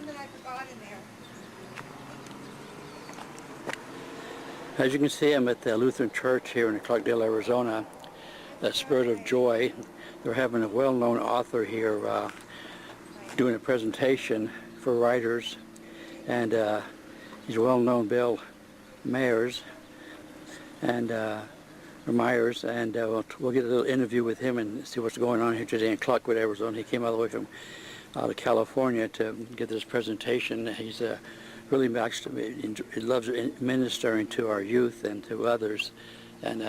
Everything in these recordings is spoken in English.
something I forgot in there. As you can see, I'm at the Lutheran Church here in Clarkdale, Arizona. The Spirit of Joy. They're having a well-known author here doing a presentation for writers, and he's well-known, Bill Myers, and we'll get a little interview with him and see what's going on here today in Clarkdale, Arizona. He came all the way from out of California to get this presentation. He's really he loves ministering to our youth and to others, and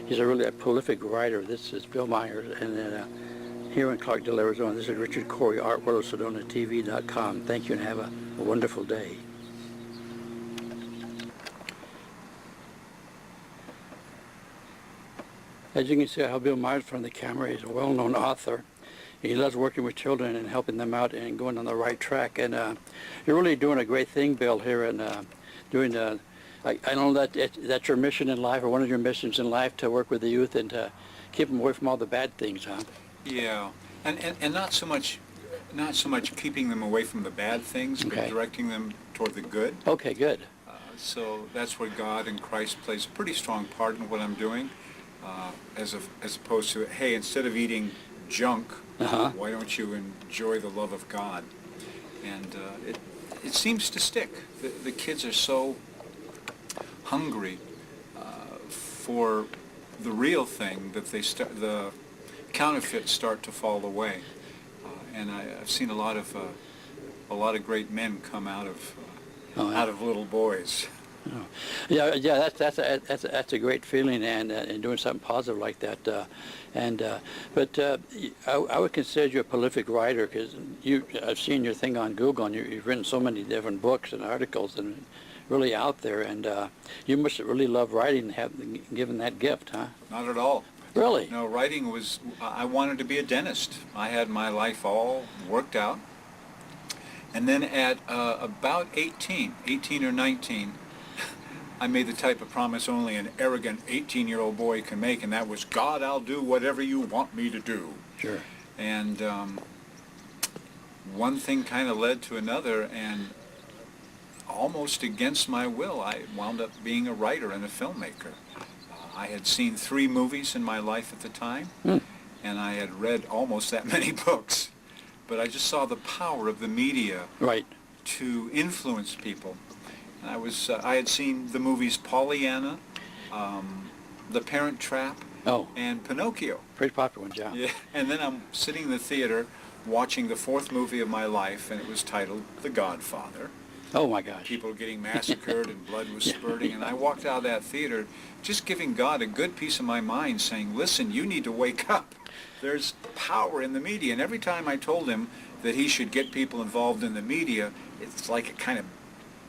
he's really a prolific writer. This is Bill Myers, and here in Clarkdale, Arizona. This is Richard Corey, ArtWorldSedonaTV.com. Thank you, and have a wonderful day. As you can see how Bill Myers from the camera, he's a well-known author. He loves working with children and helping them out and going on the right track. And you're really doing a great thing, Bill, here, and doing I know that that's your mission in life, or one of your missions in life, to work with the youth and to keep them away from all the bad things, huh? Yeah, and not so much keeping them away from the bad things, okay, but directing them toward the good. Okay, good. So that's where God and Christ plays a pretty strong part in what I'm doing, as opposed to, hey, instead of eating junk, why don't you enjoy the love of God? And it seems to stick. The kids are so hungry for the real thing that the counterfeits start to fall away. And I've seen a lot of great men come out of little boys. Oh. Yeah, that's a great feeling, and doing something positive like that. But I would consider you a prolific writer, because I've seen your thing on Google, and you've written so many different books and articles, and really out there. And you must really love writing and have given that gift, huh? Not at all. Really? No, writing was. I wanted to be a dentist. I had my life all worked out, and then at about 18 or 19. I made the type of promise only an arrogant 18-year-old boy can make, and that was, God, I'll do whatever you want me to do. Sure. And one thing kind of led to another, and almost against my will, I wound up being a writer and a filmmaker. I had seen 3 movies in my life at the time, and I had read almost that many books. But I just saw the power of the media to influence people. I had seen the movies Pollyanna, The Parent Trap, and Pinocchio. Pretty popular ones, yeah. Yeah. And then I'm sitting in the theater watching the 4th movie of my life, and it was titled The Godfather. Oh my gosh. People getting massacred and blood was spurting, and I walked out of that theater just giving God a good piece of my mind, saying, listen, you need to wake up. There's power in the media. And every time I told him that he should get people involved in the media, it's like it kind of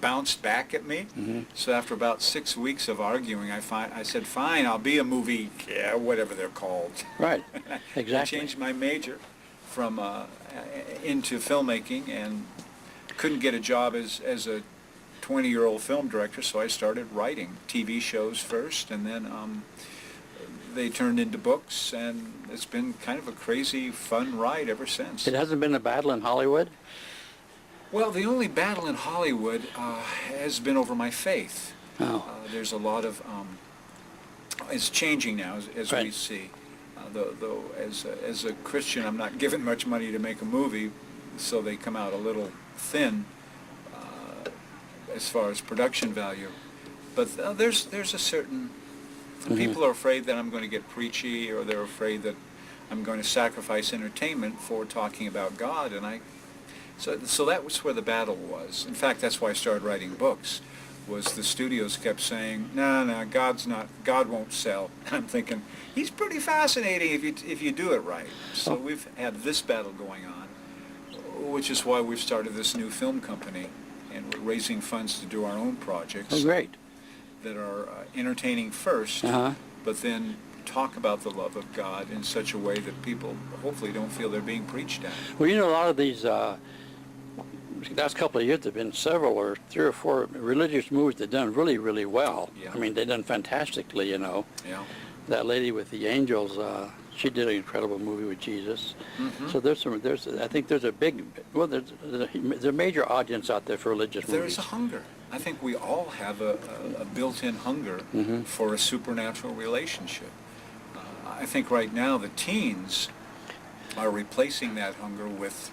bounced back at me. So after about 6 weeks of arguing, I said, fine, I'll be a movie, whatever they're called. Right, exactly. I changed my major from into filmmaking, and couldn't get a job as a 20-year-old film director, so I started writing TV shows first, and then they turned into books, and it's been kind of a crazy, fun ride ever since. It hasn't been a battle in Hollywood? Well, the only battle in Hollywood has been over my faith. There's a lot of, it's changing now, as we see. Though as a Christian, I'm not given much money to make a movie, so they come out a little thin as far as production value. But there's a certain, people are afraid that I'm going to get preachy, or they're afraid that I'm going to sacrifice entertainment for talking about God, and So that was where the battle was. In fact, that's why I started writing books, was the studios kept saying, no, God won't sell. And I'm thinking, he's pretty fascinating if you do it right. So we've had this battle going on, which is why we've started this new film company, and we're raising funds to do our own projects. Oh, great. That are entertaining first, but then talk about the love of God in such a way that people hopefully don't feel they're being preached at. Well, you know, a lot of these last couple of years, there have been several, or 3 or 4 religious movies that have done really, really well. I mean, they've done fantastically, you know. that lady with the angels, she did an incredible movie with Jesus. So I think there's a big, well, there's a major audience out there for religious movies. There's a hunger. I think we all have a built-in hunger for a supernatural relationship. I think right now the teens are replacing that hunger with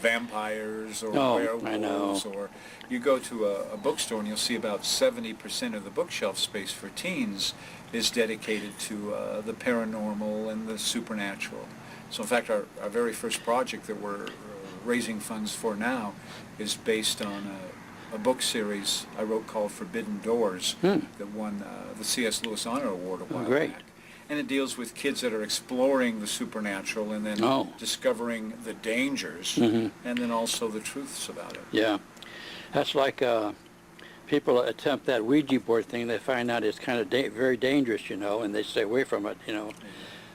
vampires or werewolves, or you go to a bookstore and you'll see about 70% of the bookshelf space for teens is dedicated to the paranormal and the supernatural. So in fact, our very first project that we're raising funds for now is based on a book series I wrote called Forbidden Doors that won the C.S. Lewis Honor Award a while back. And it deals with kids that are exploring the supernatural and then discovering the dangers and then also the truths about it. Yeah. That's like people attempt that Ouija board thing. They find out it's kind of very dangerous, you know, and they stay away from it, you know.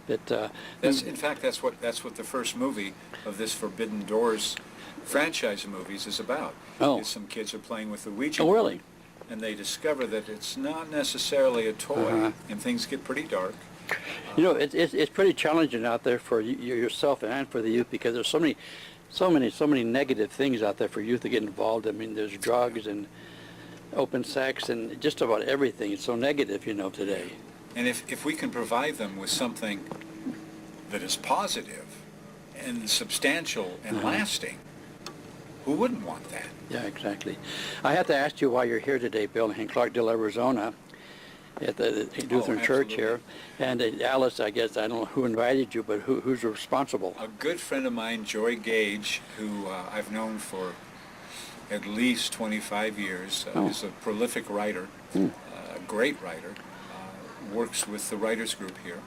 But, in fact, that's what the first movie of this Forbidden Doors franchise of movies is about. Is some kids are playing with the Ouija board. Really? And they discover that it's not necessarily a toy, and things get pretty dark. You know, it's pretty challenging out there for yourself and for the youth, because there's so many negative things out there for youth to get involved. I mean, there's drugs and open sex and just about everything. It's so negative, you know, today. And if we can provide them with something that is positive and substantial and lasting, who wouldn't want that? Yeah, exactly. I have to ask you why you're here today, Bill, in Clarkdale, Arizona, at the Lutheran Church here. And Alice, I guess, I don't know who invited you, but who's responsible? A good friend of mine, Joy Gage, who I've known for at least 25 years, is a prolific writer, a great writer, works with the writers group here.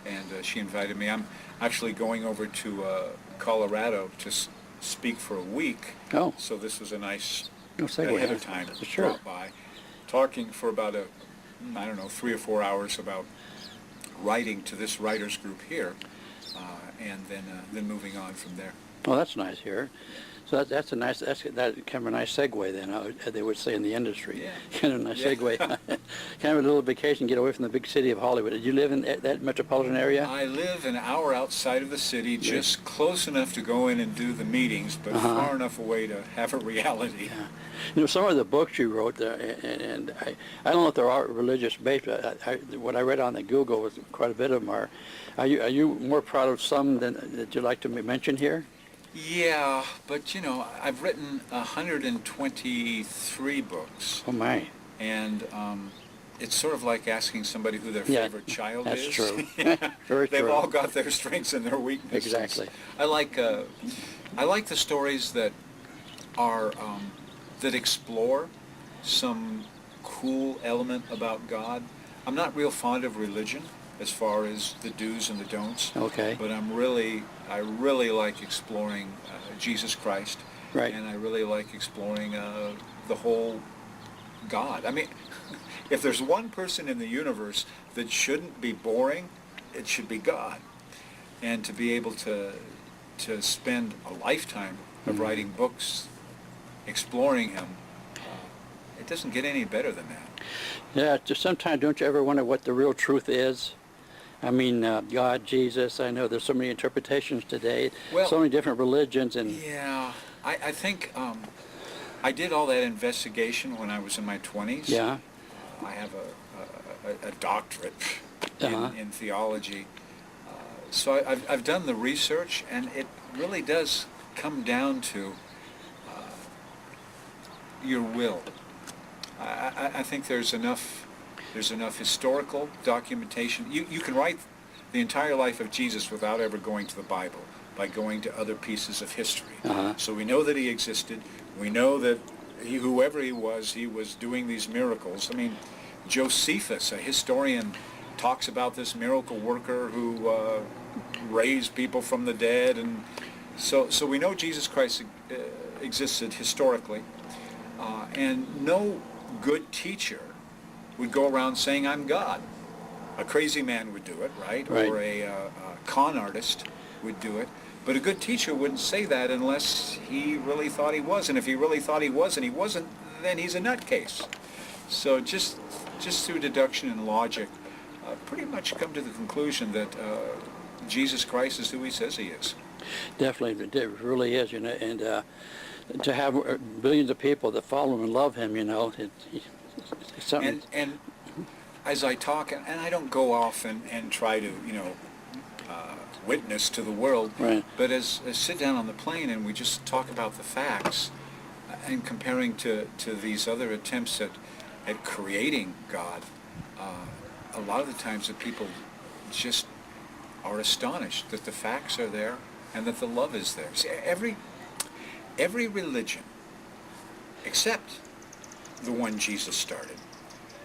And she invited me. I'm actually going over to Colorado to speak for a week. So this was a nice ahead of time to drop by, talking for about 3 or 4 hours about writing to this writers group here, and then moving on from there. Oh, that's nice here. So that's kind of a nice segue then, they would say in the industry. Kind of a nice segue. Kind of a little vacation, get away from the big city of Hollywood. Did you live in that metropolitan area? I live an hour outside of the city, just close enough to go in and do the meetings, but far enough away to have a reality. You know, some of the books you wrote, and I don't know if they're all religious based, but what I read on the Google was quite a bit of them are. Are you more proud of some that you'd like to mention here? Yeah, but you know, I've written 123 books. Oh my! And it's sort of like asking somebody who their favorite child is. That's true. Very true. They've all got their strengths and their weaknesses. Exactly. I like the stories that are that explore some cool element about God. I'm not real fond of religion as far as the do's and the don'ts. Okay. But I really like exploring Jesus Christ. Right. And I really like exploring the whole God. I mean, if there's one person in the universe that shouldn't be boring, it should be God. And to be able to spend a lifetime of writing books, exploring Him, it doesn't get any better than that. Yeah, just sometimes don't you ever wonder what the real truth is? I mean, God, Jesus, I know there's so many interpretations today, so many different religions. And yeah, I think I did all that investigation when I was in my 20s. Yeah. I have a doctorate in theology. So I've done the research, and it really does come down to your will. I think there's enough historical documentation. You can write the entire life of Jesus without ever going to the Bible, by going to other pieces of history. So we know that He existed. We know that whoever He was doing these miracles. I mean, Josephus, a historian, talks about this miracle worker who raised people from the dead. And so we know Jesus Christ existed historically. And no good teacher would go around saying, I'm God. A crazy man would do it, right? Or a con artist would do it. But a good teacher wouldn't say that unless he really thought he was. And if he really thought he was and he wasn't, then he's a nutcase. So just through deduction and logic, pretty much come to the conclusion that Jesus Christ is who he says he is. Definitely, it really is, and to have billions of people that follow him and love him, it's something. And as I talk, and I don't go off and try to, witness to the world, Right. but as I sit down on the plane and we just talk about the facts and comparing to these other attempts at creating God, a lot of the times that people just are astonished that the facts are there and that the love is there. See, every religion, except the one Jesus started,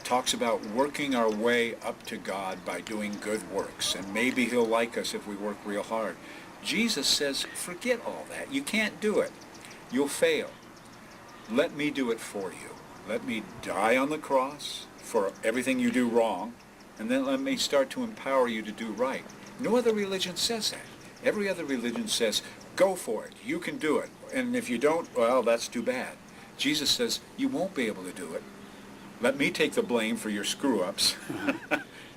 talks about working our way up to God by doing good works, and maybe he'll like us if we work real hard. Jesus says, forget all that. You can't do it. You'll fail. Let me do it for you. Let me die on the cross for everything you do wrong, and then let me start to empower you to do right. No other religion says that. Every other religion says, go for it. You can do it. And if you don't, well, that's too bad. Jesus says, you won't be able to do it. Let me take the blame for your screw-ups,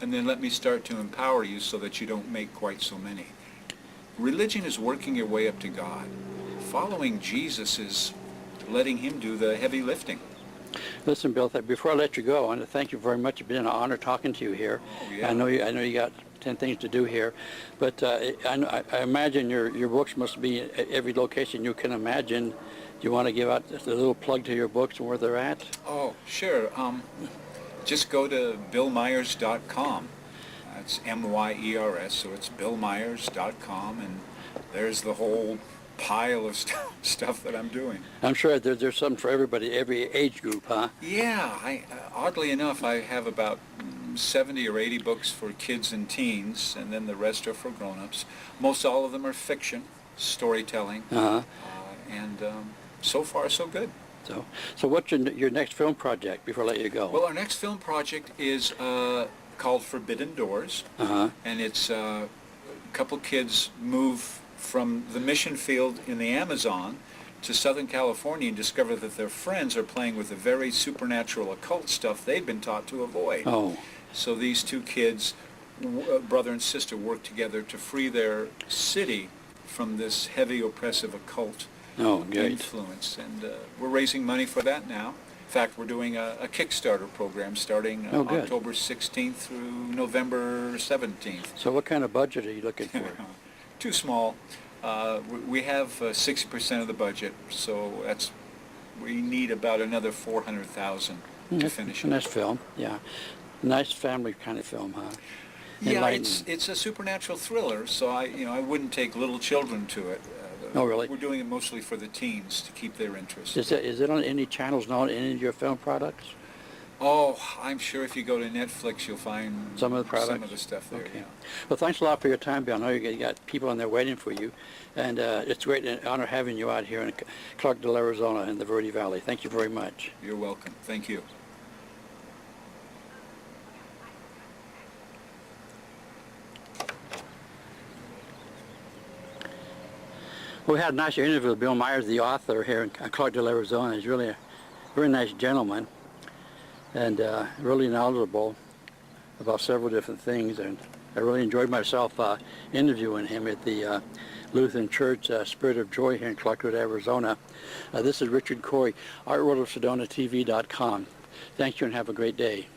and then let me start to empower you so that you don't make quite so many. Religion is working your way up to God. Following Jesus is letting him do the heavy lifting. Listen, Bill, before I let you go, I want to thank you very much. It's been an honor talking to you here. Oh, yeah. I know you got 10 things to do here, but I imagine your books must be at every location you can imagine. Do you want to give out just a little plug to your books and where they're at? Oh, sure. Just go to billmyers.com. That's M-Y-E-R-S, so it's billmyers.com, and there's the whole pile of stuff that I'm doing. I'm sure there's something for everybody, every age group, huh? Yeah, oddly enough, I have about 70 or 80 books for kids and teens, and then the rest are for grown-ups. Most all of them are fiction, storytelling, and so far so good. So what's your next film project before I let you go? Well, our next film project is called Forbidden Doors, and it's a couple kids move from the mission field in the Amazon to Southern California and discover that their friends are playing with the very supernatural occult stuff they've been taught to avoid. Oh. So these two kids, brother and sister, work together to free their city from this heavy oppressive occult influence. And we're raising money for that now. In fact, we're doing a Kickstarter program starting October 16th through November 17th. So what kind of budget are you looking for? Too small. We have 60% of the budget, so we need about another $400,000 to finish it. Nice film, yeah. Nice family kind of film, huh? Yeah, it's a supernatural thriller, so I wouldn't take little children to it. Oh, really? We're doing it mostly for the teens to keep their interest. Is it on any channels now in any of your film products? Oh, I'm sure if you go to Netflix, you'll find some of the products? Some of the stuff there. Okay. Yeah. Well, thanks a lot for your time, Bill. I know you got people in there waiting for you, and it's a great honor having you out here in Clarkdale, Arizona, in the Verde Valley. Thank you very much. You're welcome. Thank you. Well, we had a nice interview with Bill Myers, the author, here in Clarkdale, Arizona. He's really a very nice gentleman and really knowledgeable about several different things. And I really enjoyed myself interviewing him at the Lutheran Church Spirit of Joy here in Clarkdale, Arizona. This is Richard Corey, ArtWorldOfSedonaTV.com. Thank you and have a great day.